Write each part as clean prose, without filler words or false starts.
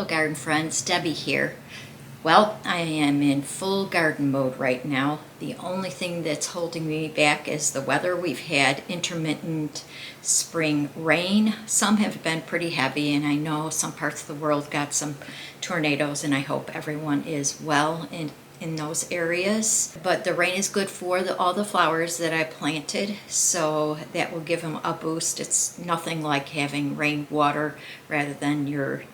garden friends, Debbie here. Well, I am in full garden mode right now. The only thing that's holding me back is the weather. We've had intermittent spring rain. Some have been pretty heavy, and I know some parts of the world got some tornadoes, and I hope everyone is well in those areas. But the rain is good for all the flowers that I planted, so that will give them a boost. It's nothing like having rainwater rather than your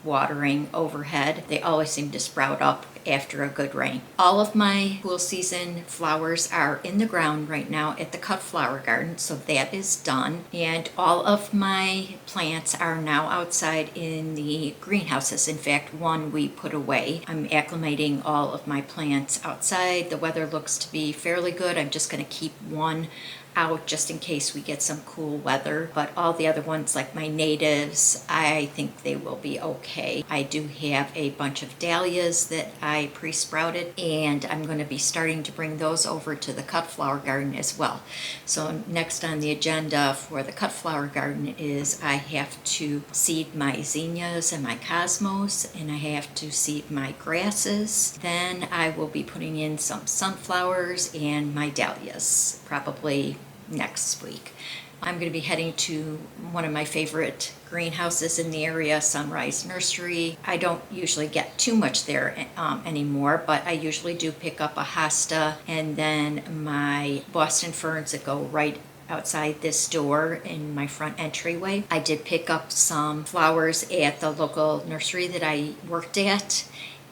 watering overhead. They always seem to sprout up after a good rain. All of my cool season flowers are in the ground right now at the cut flower garden, so that is done. And all of my plants are now outside in the greenhouses. In fact, one we put away. I'm acclimating all of my plants outside. The weather looks to be fairly good. I'm just going to keep one out just in case we get some cool weather, but all the other ones, like my natives, I think they will be okay. I do have a bunch of dahlias that I pre-sprouted, and I'm going to be starting to bring those over to the cut flower garden as well. So next on the agenda for the cut flower garden is I have to seed my zinnias and my cosmos, and I have to seed my grasses. Then I will be putting in some sunflowers and my dahlias, probably next week. I'm going to be heading to one of my favorite greenhouses in the area, Sunrise Nursery. I don't usually get too much there anymore, but I usually do pick up a hosta and then my Boston ferns that go right outside this door in my front entryway. I did pick up some flowers at the local nursery that I worked at.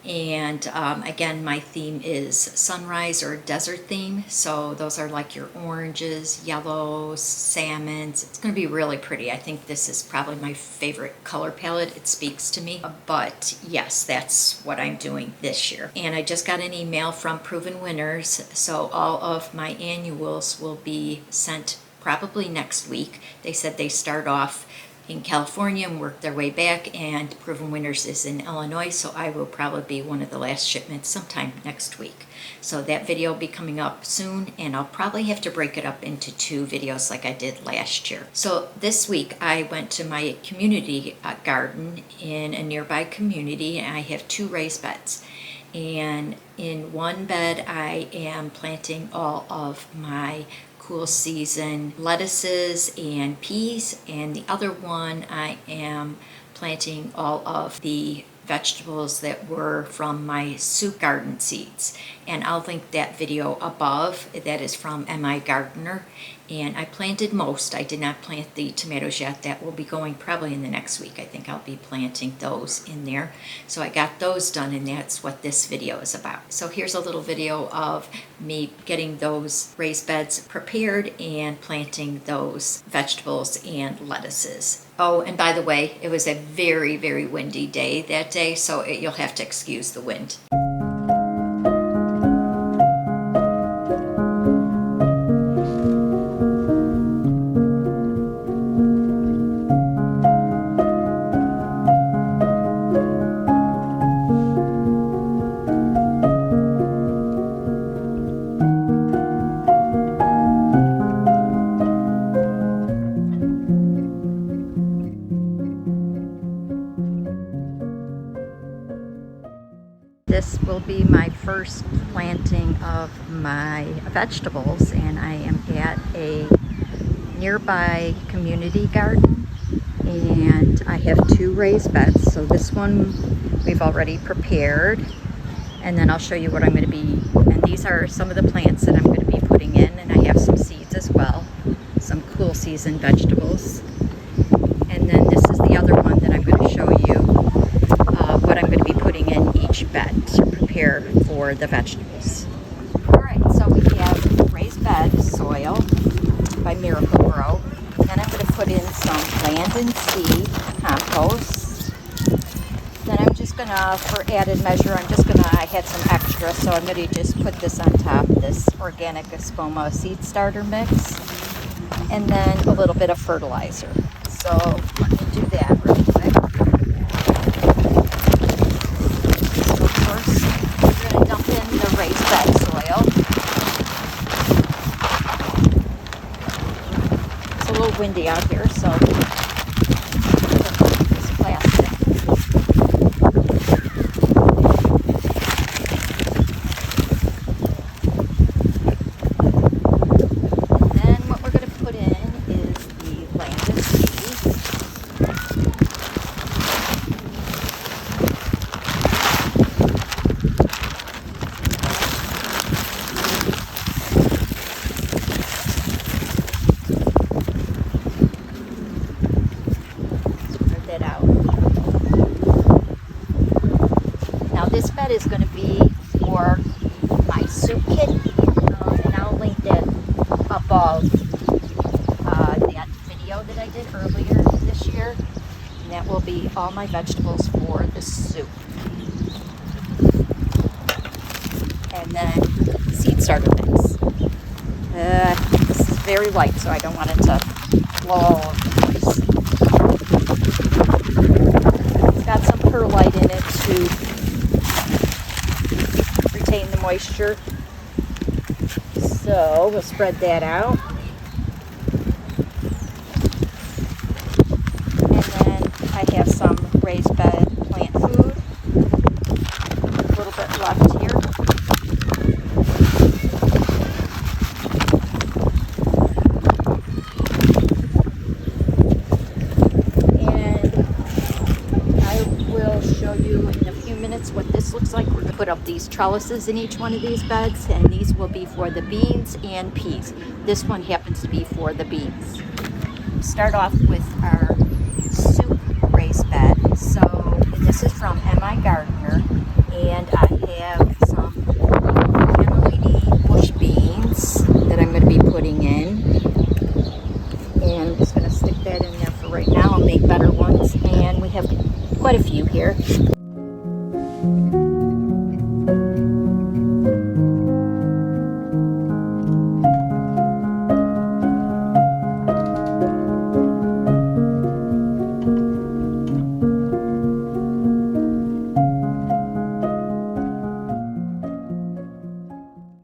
And again, my theme is sunrise or desert theme. So those are like your oranges, yellows, salmons. It's going to be really pretty. I think this is probably my favorite color palette. It speaks to me. But yes, that's what I'm doing this year. And I just got an email from Proven Winners. So all of my annuals will be sent probably next week. They said they start off in California and work their way back, and Proven Winners is in Illinois, so I will probably be one of the last shipments sometime next week. So that video will be coming up soon, and I'll probably have to break it up into 2 videos like I did last year. So this week I went to my community garden in a nearby community, and I have 2 raised beds. And in one bed I am planting all of my cool season lettuces and peas, and the other one I am planting all of the vegetables that were from my soup garden seeds, and I'll link that video above. That is from M.I. Gardener, and I planted most. I did not plant the tomatoes yet. That will be going probably in the next week. I think I'll be planting those in there. So I got those done, and that's what this video is about. So here's a little video of me getting those raised beds prepared and planting those vegetables and lettuces. Oh, and by the way, it was a very, very windy day that day, so you'll have to excuse the wind. This will be my first planting of my vegetables, and I am at a nearby community garden, and I have 2 raised beds. So this one we've already prepared, and then I'll show you what I'm going to be, and these are some of the plants that I'm going to be putting in, and I have some seeds as well, some cool season vegetables. And then this is the other one that I'm going to show you what I'm going to be putting in each bed to prepare for the vegetables. Alright, so we have raised bed soil by Miracle Grow. Then I'm going to put in some land and seed compost. Then I'm just going to, for added measure, I had some extra, so I'm going to just put this on top, this organic Espoma seed starter mix, and then a little bit of fertilizer. So let me do that real quick. So first, we're going to dump in the raised bed soil. It's a little windy out here, so this plastic. Spread that out. Now this bed is going to be for my soup kit, and I'll link that above that video that I did earlier this year. And that will be all my vegetables for the soup. And then seed starter mix. This is very light, so I don't want it to blow all over the place. It's got some perlite in it to retain the moisture. So we'll spread that out. And then I have some raised bed plant food. A little bit left here. What this looks like. We're going to put up these trellises in each one of these beds, and these will be for the beans and peas. This one happens to be for the beans. Start off with our soup raised bed. So this is from M.I. Gardner, and I have some Emily bush beans that I'm going to be putting in. And I'm just going to stick that in there for right now. I'll make better ones, and we have quite a few here.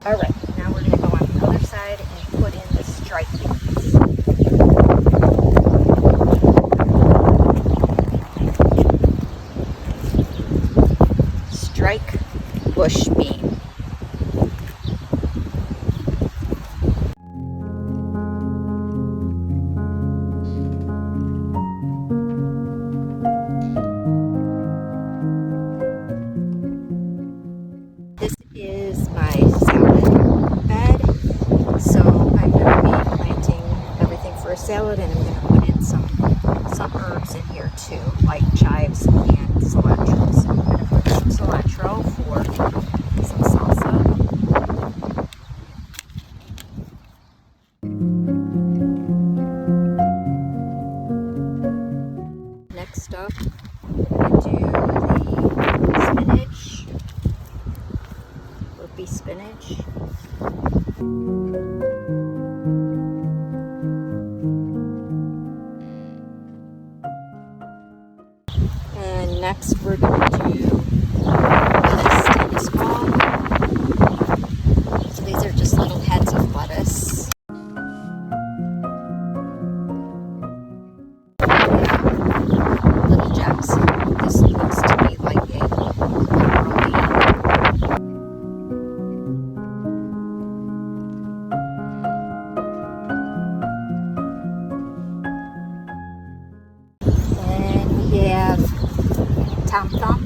All right, now we're going to go on the other side and put in the strike beans. Strike bush bean. This is my salad bed, so I'm going to be planting everything for a salad, and I'm going to put in some herbs in here too, like chives and cilantro. So I'm going to put some cilantro for some salsa. Next up, I'm going to do the spinach. Would be spinach. And next we're going to do this tennis ball. So these are just little heads of lettuce. Little gems. This looks to be like a early. Tom Thumb.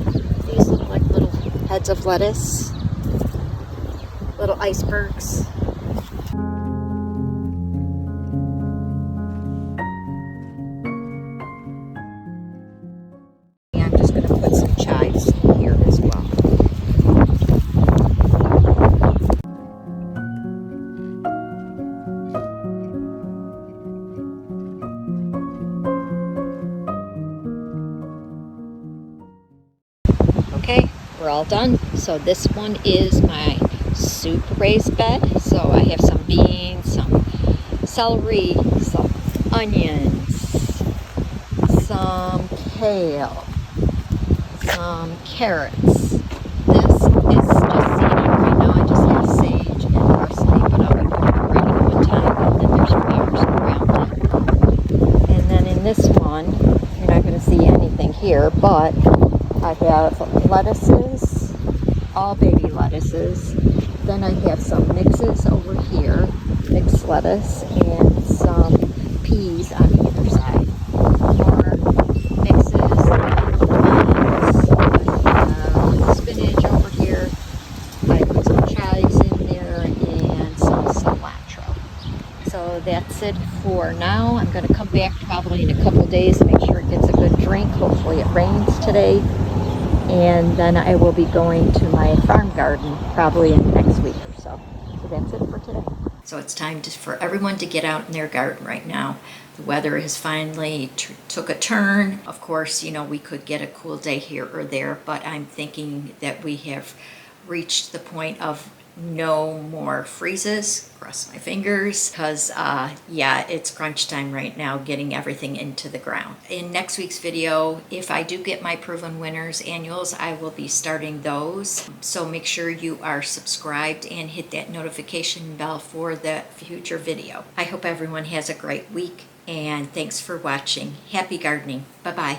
These look like little heads of lettuce, little icebergs. And I'm just going to put some chives in here as well. Okay, we're all done. So this one is my soup raised bed. So I have some beans, some celery, some onions, some kale, some carrots. This is just seeded right now. I just have sage and parsley, but I'll be putting it right in one time. And then there's flowers around it. And then in this one, you're not going to see anything here, but I have lettuces, all baby lettuces. Then I have some mixes over here, mixed lettuce, and some peas on either side. More that's it for now. I'm going to come back probably in a couple days, make sure it gets a good drink. Hopefully it rains today. And then I will be going to my farm garden probably in the next week or so. So that's it for today. So it's time for everyone to get out in their garden right now. The weather has finally took a turn. Of course, you know, we could get a cool day here or there, but I'm thinking that we have reached the point of no more freezes. Cross my fingers, because yeah, it's crunch time right now getting everything into the ground. In next week's video, if I do get my proven winners annuals, I will be starting those. So make sure you are subscribed and hit that notification bell for the future video. I hope everyone has a great week, and thanks for watching. Happy gardening. Bye-bye.